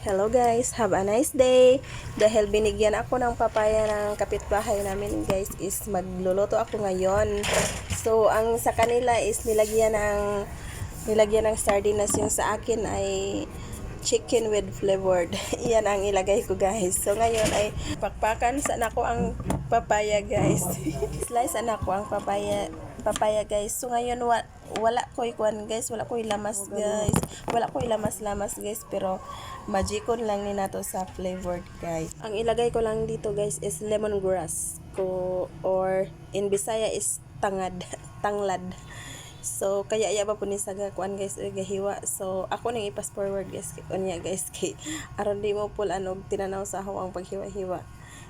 Hello guys, have a nice day. Dahil binigyan ako ng papaya ng kapitbahay namin guys, is magluluto ako ngayon. So ang sa kanila is nilagyan ng sardinas, yung sa akin ay chicken with flavored. Iyan ang ilagay ko guys. So ngayon ay pakpakan sa nako ang papaya guys. Slice anak ko ang papaya guys. So ngayon wala ko'y kuan guys, wala ko'y lamas guys. Wala ko'y lamas-lamas guys, pero magikon lang ni nato sa flavored guys. Ang ilagay ko lang dito guys is lemongrass ko, or in Bisaya is tanglad. So kaya iya ba po ni saga kuan guys gahiwa. So ako nang ipas forward guys unya guys kay aron di mo pul anog tinanaw sa ako ang paghiwa-hiwa.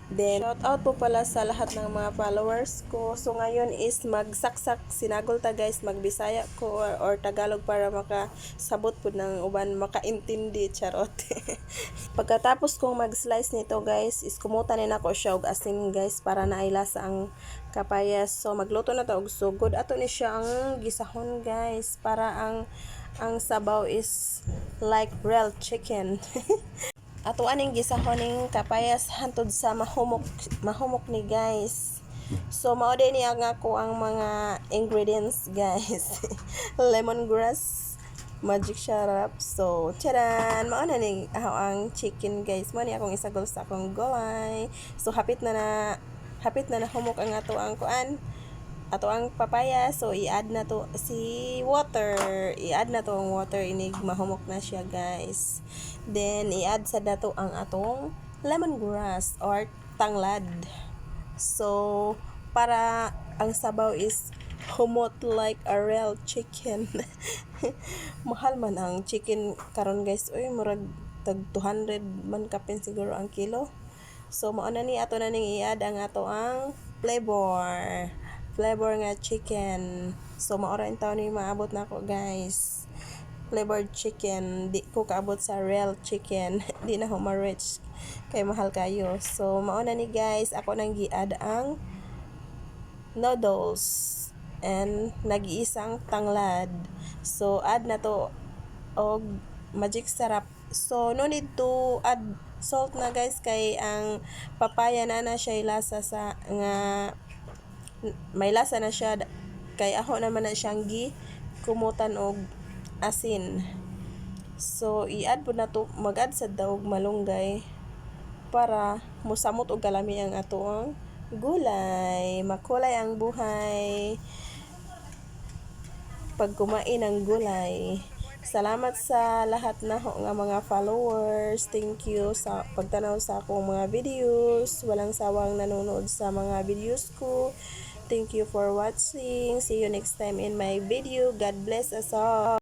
Then shout out po pala sa lahat ng mga followers ko. So ngayon is magsaksak sinagol ta guys, magbisaya ko or Tagalog para makasabot po ng uban makaintindi, charot. Pagkatapos kong mag-slice nito guys is kumutan na ko siya og asin guys para nailasa ang kapayas. So magluto na ta og sugod. Ato ni siya ang gisahon guys para ang sabaw is like real chicken. Ato aning gisahon ning kapayas hantod sa mahumok ni guys. So mao din niya nga ko ang mga ingredients guys. Lemongrass, magic syrup. So charan, mao na ning ang chicken guys. Mao ni akong isagol sa akong gulay. So hapit na humok ang ato ang kuan, ato ang papaya. So i-add na to si water, i-add na to ang water inig mahumok na siya guys. Then i-add sa dato ang atong lemongrass or tanglad. So para ang sabaw is humot like a real chicken. Mahal man ang chicken karon guys, oy murag tag 200 man kapin siguro ang kilo. So mao na ni ato na ning i-add ang ato ang flavor nga chicken. So mao ra intaw ni maabot nako guys, flavored chicken. Di ko kaabot sa real chicken. Di na ho ma-reach kay mahal kayo. So mao na ni guys, ako nang gi-add ang noodles and nag-iisang tanglad. So add na to og magic syrup. So no need to add salt na guys kay ang papaya na siya lasa sa nga may lasa na siya, kay ako naman na siyang kumutan og asin. So i-add po na to, mag-add sa daog malunggay para musamot og kalami ang atoang gulay. Makulay ang buhay pag kumain ng gulay. Salamat sa lahat na nga mga followers. Thank you sa pagtanaw sa akong mga videos. Walang sawang nanonood sa mga videos ko. Thank you for watching. See you next time in my video. God bless us all.